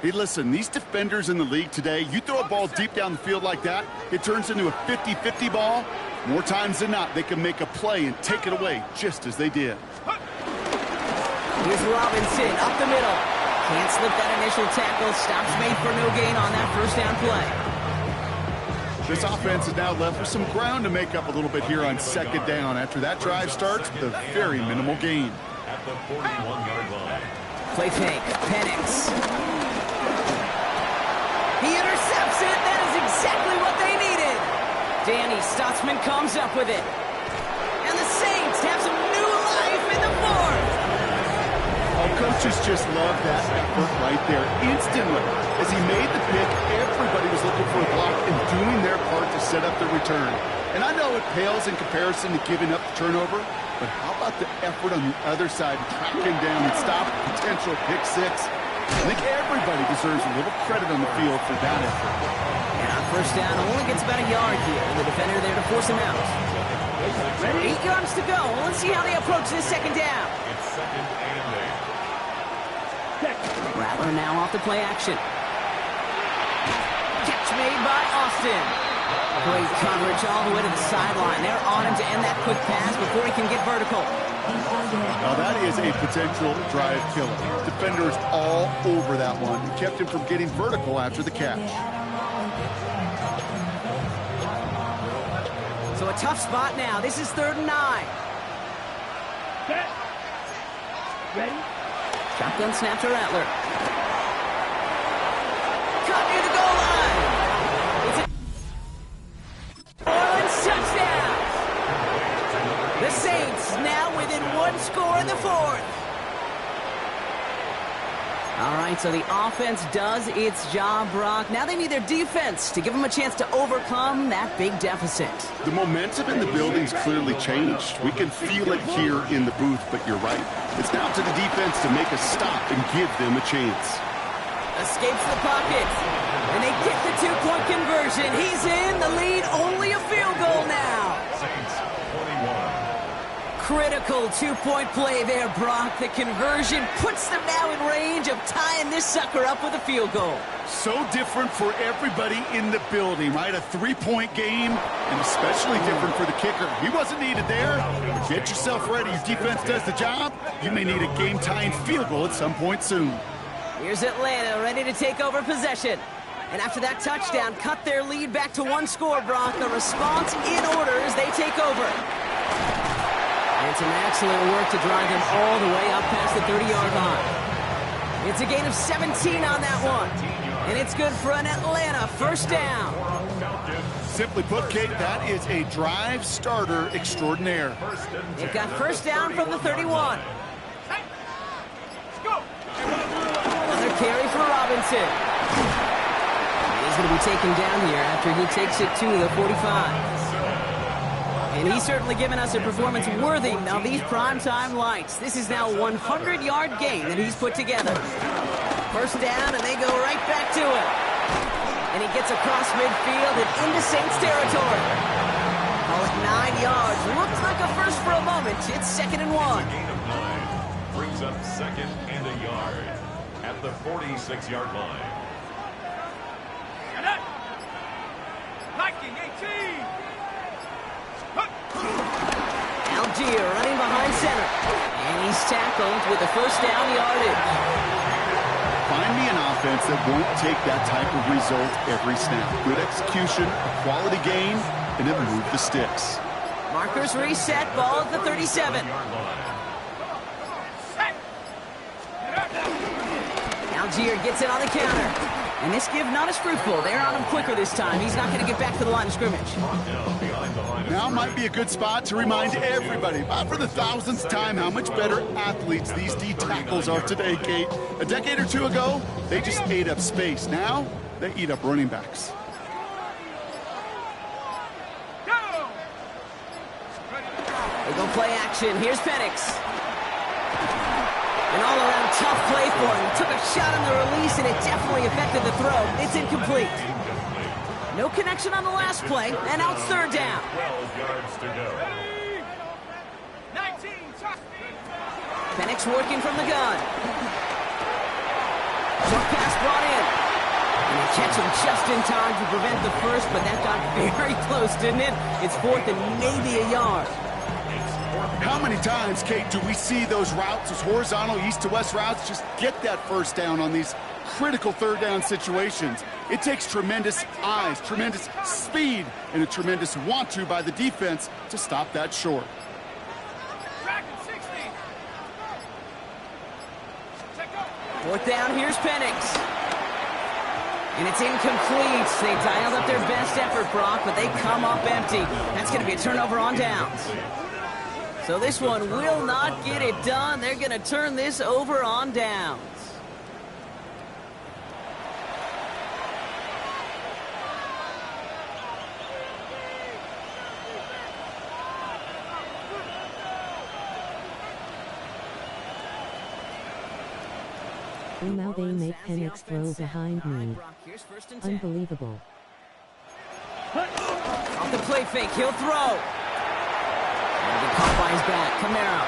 S3: Hey, listen, these defenders in the league today, you throw a ball deep down the field like that, it turns into a 50-50 ball. More times than not, they can make a play and take it away just as they did.
S2: Here's Robinson up the middle. Can't slip that initial tackle. Stops made for no gain on that 1st down play.
S3: This offense is now left with some ground to make up a little bit here on 2nd down after that drive starts with a very minimal gain.
S1: At the 41-yard line.
S2: Play fake. Penix. He intercepts it. That is exactly what they needed. Danny Stutzman comes up with it. And the Saints have some new life in the 4th.
S3: Oh, coaches just love that effort right there. Instantly, as he made the pick, everybody was looking for a block and doing their part to set up the return. And I know it pales in comparison to giving up the turnover, but how about the effort on the other side to track him down and stop a potential pick 6? I think everybody deserves a little credit on the field for that effort.
S2: And on 1st down, only gets about a yard here. The defender there to force him out. 8 yards to go. Let's see how they approach this 2nd down.
S1: It's 2nd and 8.
S2: Rattler now off the play action. Catch made by Austin. Great coverage all the way to the sideline. They're on him to end that quick pass before he can get vertical.
S3: Now that is a potential drive killer. Defenders all over that one. Kept him from getting vertical after the catch.
S2: So a tough spot now. This is 3rd and 9.
S5: Set. Ready?
S2: Shotgun snap to Rattler. Cut near the goal line. It's a Orleans touchdown. The Saints now within 1 score in the 4th. All right, so the offense does its job, Brock. Now they need their defense to give them a chance to overcome that big deficit.
S3: The momentum in the building's clearly changed. We can feel it here in the booth, but you're right. It's now to the defense to make a stop and give them a chance.
S2: Escapes the pocket, and they get the 2-point conversion. He's in the lead, only a field goal now.
S1: Saints 21.
S2: Critical 2-point play there, Brock. The conversion puts them now in range of tying this sucker up with a field goal.
S3: So different for everybody in the building, right? A 3-point game, and especially different for the kicker. He wasn't needed there. Get yourself ready. Your defense does the job. You may need a game-tying field goal at some point soon.
S2: Here's Atlanta ready to take over possession. And after that touchdown, cut their lead back to 1 score, Brock. The response in order as they take over. And some excellent work to drive them all the way up past the 30-yard line. It's a gain of 17 on that one. And it's good for an Atlanta 1st down.
S3: Simply put, Kate, that is a drive starter extraordinaire.
S2: They've got 1st down from the 31. Another carry for Robinson. He's going to be taken down here after he takes it to the 45. And he's certainly given us a performance worthy of these primetime lights. This is now a 100-yard game that he's put together. 1st down, and they go right back to it. And he gets across midfield and into Saints territory. Call it 9 yards. Looks like a first for a moment. It's 2nd and 1.
S1: A gain of 9 brings up 2nd and a yard at the 46-yard line.
S4: Viking 18.
S2: Algier running behind center. And he's He's tackled with the first down yardage.
S3: Find me an offense that won't take that type of result every snap. Good execution, a quality gain, and it moved the sticks.
S2: Markers reset, ball at the 37. Algier gets it on the counter. And this give not as fruitful. They're on him quicker this time. He's not going to get back to the line of scrimmage.
S3: Now might be a good spot to remind everybody, about for the thousandth time, how much better athletes these D tackles are today, Kate. A decade or two ago, they just ate up space. Now, they eat up running backs.
S2: They go play action. Here's Penix. An all-around tough play for him. He took a shot on the release, and it definitely affected the throw. It's incomplete. No connection on the last play, and now it's third down.
S1: 12 yards to go.
S4: 19,
S2: Penix working from the gun. Short pass brought in. And they catch him just in time to prevent the first, but that got very close, didn't it? It's fourth and maybe a yard.
S3: How many times, Kate, do we see those routes, those horizontal east-to-west routes, just get that first down on these critical third down situations? It takes tremendous eyes, tremendous speed, and a tremendous want-to by the defense to stop that short.
S2: Fourth down, here's Penix. And it's incomplete. They dialed up their best effort, Brock, but they come up empty. That's going to be a turnover on downs. So this one will not get it done. They're going to turn this over on downs.
S7: And now they make Penix throw behind me. Unbelievable.
S2: Off the play fake, he'll throw. And he caught by his back, Kamara.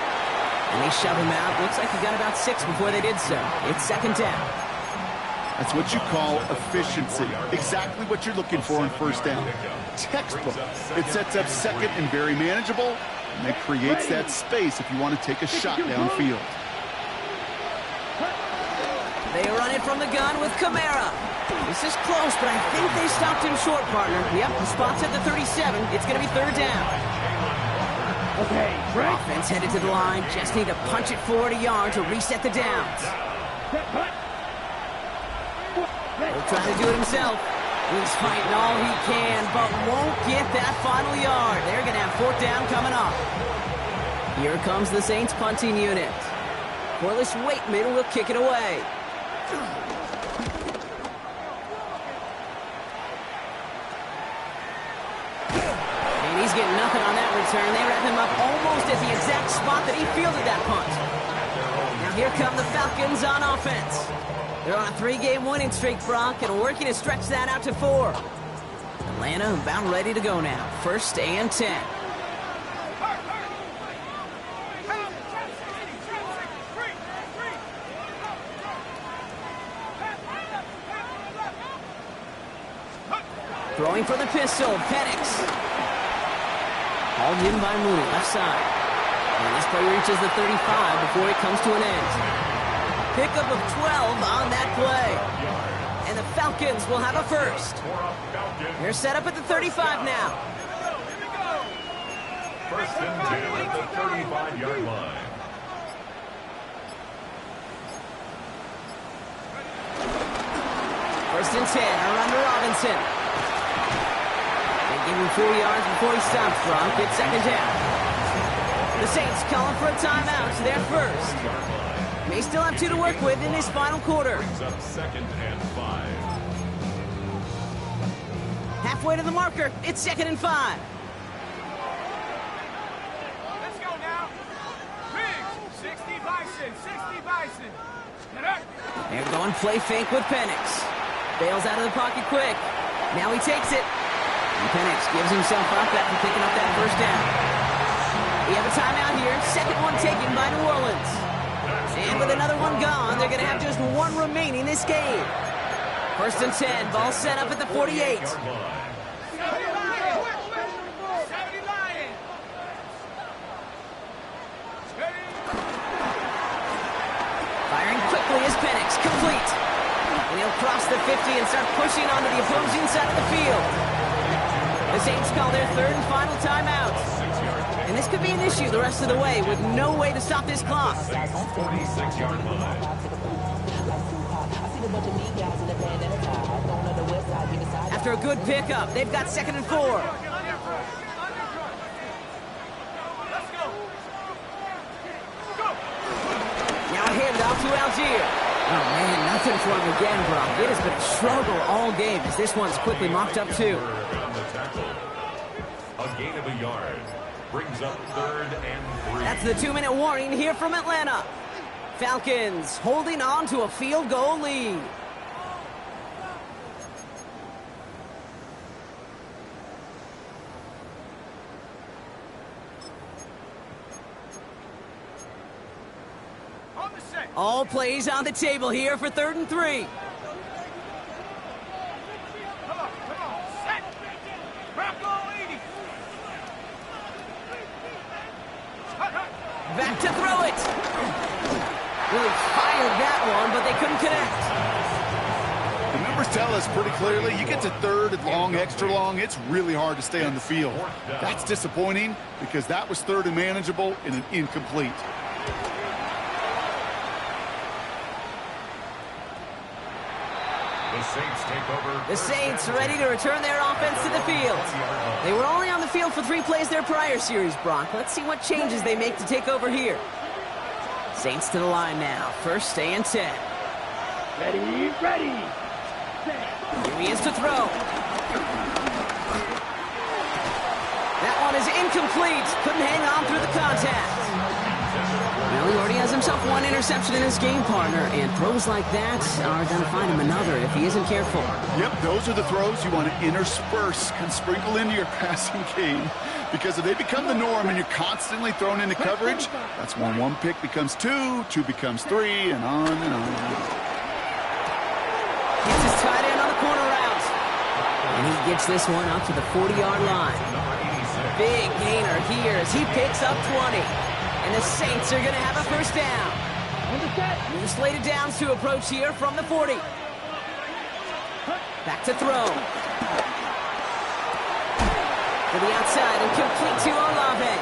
S2: And they shove him out. Looks like he got about 6 before they did so. It's second down.
S3: That's what you call efficiency. Exactly what you're looking for in first down. Textbook. It sets up second and very manageable, and it creates that space if you want to take a shot downfield.
S2: They run it from the gun with Kamara. This is close, but I think they stopped him short, partner. Yep, the spot's at the 37. It's going to be third down.
S5: Okay, break.
S2: Offense headed to the line. Just need to punch it forward a yard to reset the downs. He'll try to do it himself. He's fighting all he can, but won't get that final yard. They're going to have fourth down coming up. Here comes the Saints punting unit. Corliss Waitman will kick it away. And he's getting nothing on that return. They wrap him up almost at the exact spot that he fielded that punt. Now here come the Falcons on offense. They're on a 3-game winning streak, Brock, and working to stretch that out to 4. Atlanta about ready to go now. First and 10. Throwing for the pistol, Penix. Hauled in by Mooney, left side. And this play reaches the 35 before it comes to an end. Pickup of 12 on that play. And the Falcons will have a first. They're set up at the 35 now.
S1: First and 10 at the 35-yard line.
S2: First and 10, around to Robinson. They give him 4 yards before he stops, Brock. It's second down. The Saints calling for a timeout. They're first. They still have 2 to work with in this final quarter.
S1: Brings up second and 5.
S2: Halfway to the marker. It's second and 5.
S4: Let's go now. Riggs, 60 Bison, 60 Bison.
S2: They're going play fake with Penix. Bails out of the pocket quick. Now he takes it. And Penix gives himself up after picking up that first down. We have a timeout here. Second one taken by New Orleans. And with another one gone, they're going to have just 1 remaining this game. First and 10. Ball set up at the 48. he is, Penix, complete. And he'll cross the 50 and start pushing onto the opposing side of the field. The Saints call their third and final timeout. And this could be an issue the rest of the way with no way to stop this clock.
S1: 46-yard line.
S2: After a good pickup, they've got 2nd and 4. Now a handoff to Algier. Oh, man, nothing for him again, Brock. It has been a struggle all game as this one's quickly mocked up, too.
S1: On the tackle. A gain of a yard. Brings up 3rd and 3.
S2: That's the 2-minute warning here from Atlanta. Falcons holding on to a field goal lead. All plays on the table here for 3rd and 3.
S4: Come on, set. Bronco 80.
S2: Back to throw it. Really fired that one, but they couldn't connect.
S3: The numbers tell us pretty clearly, you get to 3rd and long, extra long, it's really hard to stay on the field. That's disappointing because that was 3rd and manageable in an incomplete.
S1: The Saints take over.
S2: The Saints ready to return their offense to the field. They were only on the field for 3 plays their prior series, Brock. Let's see what changes they make to take over here. Saints to the line now. 1st and 10.
S5: Ready, ready.
S2: Here he is to throw. That one is incomplete. Couldn't hang on through the contact. Well, he already has himself 1 interception in his game, partner, and throws like that are going to find him another if he isn't careful.
S3: Yep, those are the throws you want to intersperse and sprinkle into your passing game. Because if they become the norm and you're constantly thrown into coverage, that's when 1 pick becomes 2, 2 becomes 3, and on and on.
S2: Gets his tight end on the corner route. And he gets this one up to the 40-yard line. Big gainer here as he picks up 20. And the Saints are going to have a 1st down. New slated downs to approach here from the 40. Back to throw. To the outside and complete to Olave.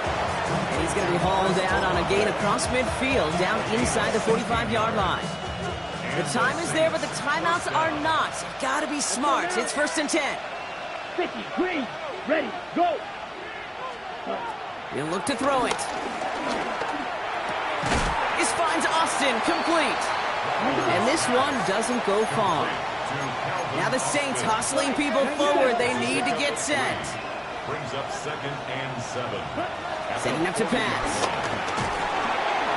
S2: And he's going to be hauled out on a gain across midfield down inside the 45-yard line. The time is there, but the timeouts are not. Got to be smart. It's 1st and 10.
S5: 50, green, ready, go.
S2: He'll look to throw it. This finds Austin complete. And this one doesn't go far. Now the Saints hustling people forward. They need to get set.
S1: Brings up 2nd and 7.
S2: Setting up to pass.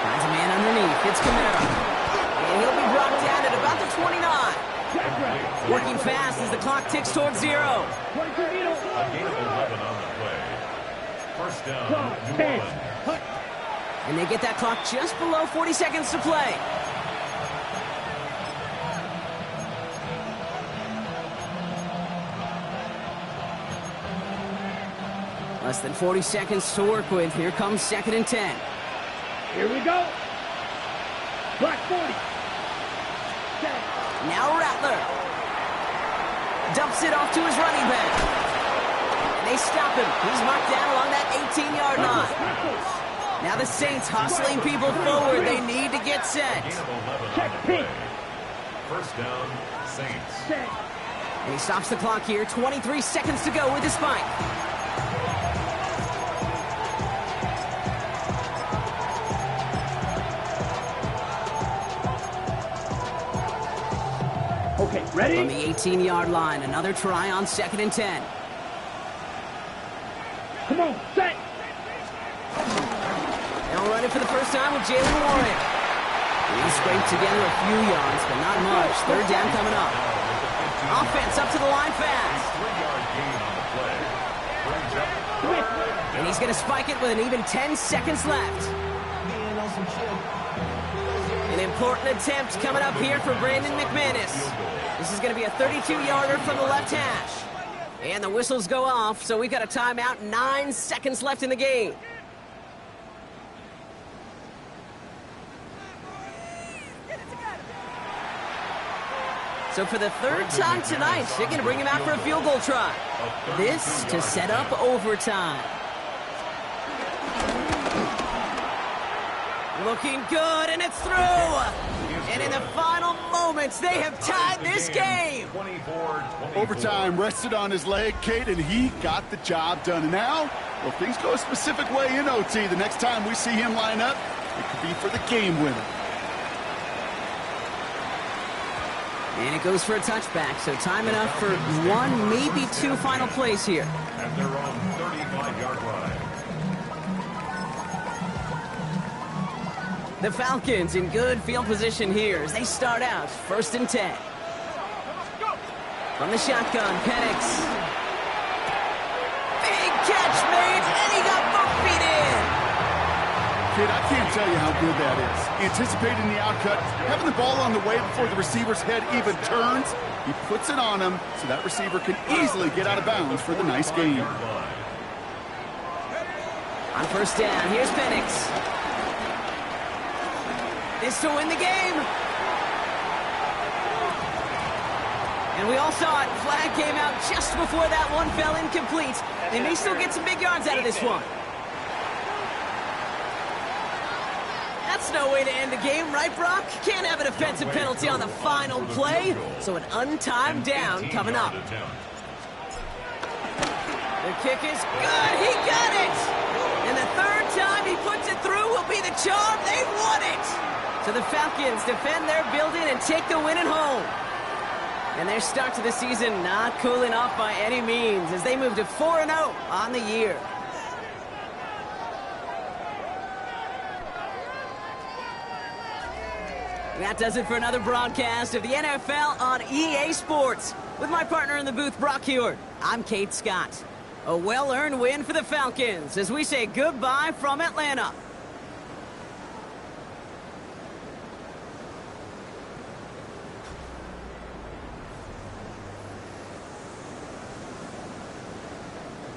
S2: Finds a man underneath. It's Camara. And he'll be brought down at about the 29. Working fast as the clock ticks towards 0.
S1: A gain of 11 on the play. 1st down, New Orleans.
S2: And they get that clock just below 40 seconds to play. Less than 40 seconds to work with. Here comes 2nd and 10.
S5: Here we go. Black 40.
S2: Now Rattler. Dumps it off to his running back. And they stop him. He's marked down along that 18-yard line. Now the Saints hustling people forward. They need to get set.
S5: Check pink.
S1: 1st down, Saints.
S2: And he stops the clock here. 23 seconds to go with his spike.
S5: Okay, ready?
S2: From the 18-yard line, another try on 2nd and 10.
S5: Come on, set.
S2: They'll run it for the first time with Jalen Warren. He scraped together a few yards, but not much. 3rd down coming up. Offense up to the line fast.
S1: 3-yard gain on the play. Brings up
S2: And he's going to spike it with an even 10 seconds left. An important attempt coming up here for Brandon McManus. This is going to be a 32-yarder from the left hash. And the whistles go off, so we've got a timeout. 9 seconds left in the game. So for the third time tonight, they're going to bring him out for a field goal try. This to set up overtime. Looking good, and it's through. And in the final moments, they have tied this game.
S3: Overtime rested on his leg, Kate, and he got the job done. And now, well, things go a specific way in OT. The next time we see him line up, it could be for the game winner.
S2: And it goes for a touchback, so time enough for one, maybe two final plays here.
S1: At their own 35-yard line.
S2: The Falcons in good field position here as they start out 1st and 10. From the shotgun, Penix. Big catch made, and he got both feet in.
S3: Kid, I can't tell you how good that is. Anticipating the outcut, having the ball on the way before the receiver's head even turns, he puts it on him so that receiver can easily get out of bounds for the nice gain.
S2: On 1st down, here's Penix. This to win the game. And we all saw it. Flag came out just before that one fell incomplete. They may still get some big yards out of this one. That's no way to end the game, right, Brock? Can't have an offensive penalty on the final play. So an untimed down coming up. The kick is good. He got it. And the third time he puts it through will be the charm. They won it. So the Falcons defend their building and take the win at home. And their start to the season not cooling off by any means as they move to 4-0 on the year. That does it for another broadcast of the NFL on EA Sports. With my partner in the booth, Brock Hewitt, I'm Kate Scott. A well-earned win for the Falcons as we say goodbye from Atlanta.